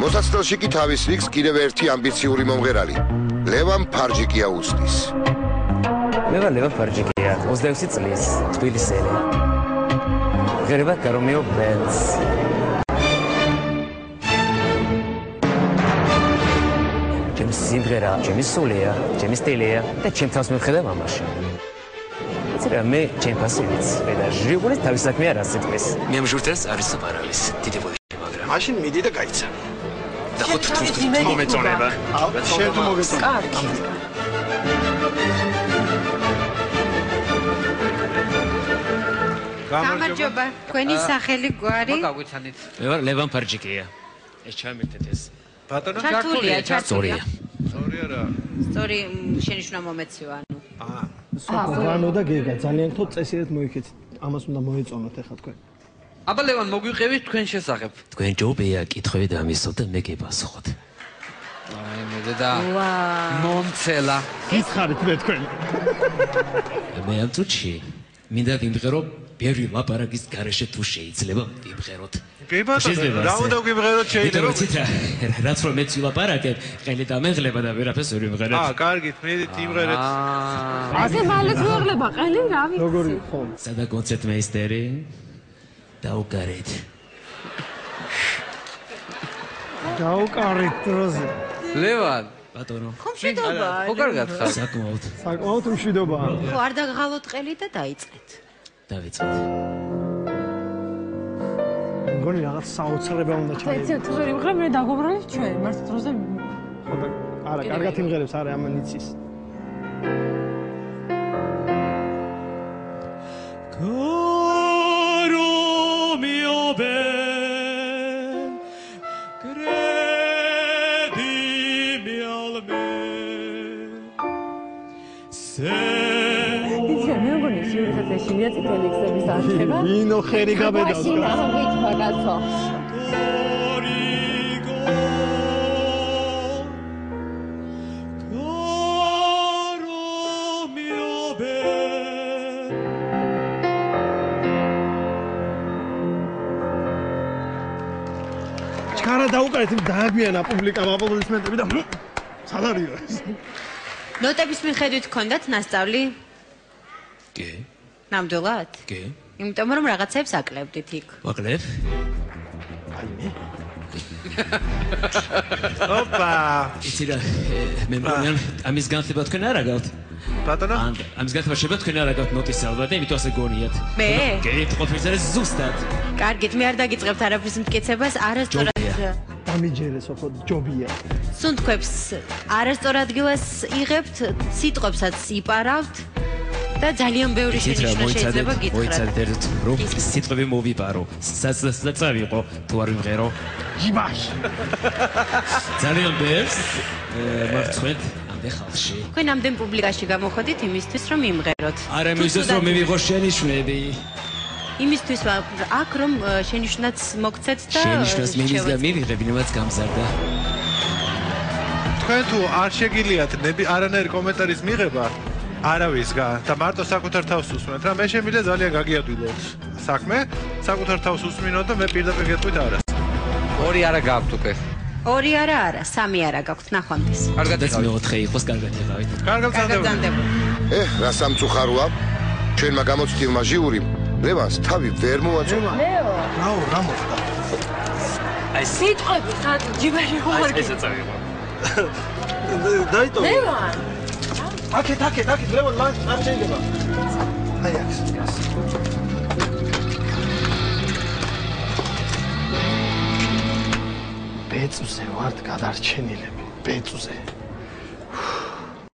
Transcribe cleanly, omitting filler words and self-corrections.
მოსაცდელში კი თავის რიგს კიდევ ერთი ამბიციური მომღერალი ლევან ფარჯიკია უსდის. მე ვარ ლევან ფარჯიკია, 26 წლის, თბილისელი. ღერება გარომეო ბენდს. ჩემი სიმღერა, ჩემი სულია, ჩემი სტილია და ჩემ თავს მივხედავ ამაში. იცი რა, მე ჩემ ფასი ვიცი და ჟიურის თავის საქმე არ ასწრის. მე ამ ჟურთელს არის საპარალის, დიდი ვაჟი, მაგრამ მაშინ მიდი და გაიცა. და ხო თუ მომეწონება. შენ თუ მოგეწონება. კარგი. გამარჯობა, თქვენი სახელი გვარი? მოგაგვიცანით. მე ვარ ლევან ფარჯიკია. ეს ჩამერთეთ ეს. ბატონო, ჩართულია. სწორია. სწორია რა. სწორი შენიშვნა მომეციო, ანუ. სოფრანო და გეგა ძალიან თო წესიერად მოიქეთ. ამას უნდა მოეწონოთ ახლა თქვენ. აბა ლევან, მოგვიყევით თქვენ შესახებ. თქვენ ჯობია კითხვები დამისვოთ და მე გეპასუხოთ. აი მე და მომცელა. გითხარით მე თქვენ. მე ამ წუთში მინდა ვიმღერო ბევრი ლაპარაკის გარეშე თუ შეიძლება ვიმღეროთ. კი ბატონო, რა უნდა ვიმღეროთ შეიძლება? რაც რომ მეც ვილაპარაკებ, ყელი დამეღლება და ვერაფერს ვერ ვიმღერებ. კარგით, მედით იმღერეთ. ასე მალე გვეღლება ყელი რა ვიცი. როგორი ხო? სადა კონცერტმეისტერი? დაუკარეთ. დაუკარეთ დროზე. ლევან, ბატონო. ხომ მშვიდობა? ხო კარგად ხარ? საკმაოდ. საკმაოდ მშვიდობაა. ხო არ დაგღალოთ ყელი და დაიწყეთ. დავიწყეთ. მგონი რაღაც საოცრება უნდა ჩაიწყო. ეცე თუ ვერ იმღრებ მე დაგობრალებ ჩვენ მართ დროზე. ხო და არა, კარგად იმღერებს, არა ამან იცის. შინია წითელი ქსების არჩევა. ვინო ხერი გაბედავს. მაშინ ამით მაგაცო. ჩქარა დაუკარეთ, დააგვიანა პუბლიკამ აპლოდისმენტები და სალარიო ეს. ნოტების მიხედვით გქონდათ მასწავლი? კი. ნამდვილად? კი. იმიტომ რომ რაღაცებს აკლებდით იქ. ვაკლებ? აი მე. ოპა. იცი რა, მე მგონი ამის განათლება თქვენ არ აგავთ. ბატონო? ამის განათლება შეიძლება თქვენ არ აგავთ ნოტის ალბათ, იმიტომ ასე გონიათ. მე? კი, ყოფილს არის ზუსტად. კარგით, მე არ დაგიწყებთ არაფრის მტკიცებას, არასწორად. დამიჯერეს ოქო ჯობია. სუნთქვებს არასწორ ადგილას იღებთ, სიტყვებსაც იპარავთ. და ძალიან ბევრი შენიშვნა შეიძლება გითხრათ. მოიცადეთ ერთ რომ სიტყვები მოვიპარო. საწავიყო თუ არ ვიმღერო. იმაშ. ძალიან ბევრს მარცხვეთ ამდენ ხალხში. თქვენ ამდენ პუბლიკაში გამოხდით იმისთვის რომ იმღეროთ. არა იმისთვის რომ მივიღო შენიშვნები. იმისთვის აქ რომ შენიშვნაც მოგცეთ და შენიშვნას მივიღებ, იმაც გამზარდა. თქვენ თუ არ შეგიძლიათ არანაირი კომენტარის მიღება არავისგან და მარტო საკუთარ თავს უსმენთ რა, მე შემიძლია ძალიან გაგიადვილოთ საქმე, საკუთარ თავს უსმინოთ და მე პირდაპირ გეტყვით არა. ორი არა გაქვთ უკვე. ორი არა, სამი არა გაქვთ ნახვამდის. კარგად და მეოთხე იყოს კარგად იყავით. კარგად გზანდებოდი. რა სამწუხაროა? ჩვენმა გამოცდილმა ჟიურიმ ლევანს თავი ვერ მოაწონა. რაო, რა მოხდა? აი სიტყვები ხარ ჯიბარი ხო არ ესე წავიღო. დაიტოვე. ლევან აქეთ, ლევან, არ შეიძლება. აი აქ. ბეწვზე ვართ გადარჩენილები, ბეწვზე.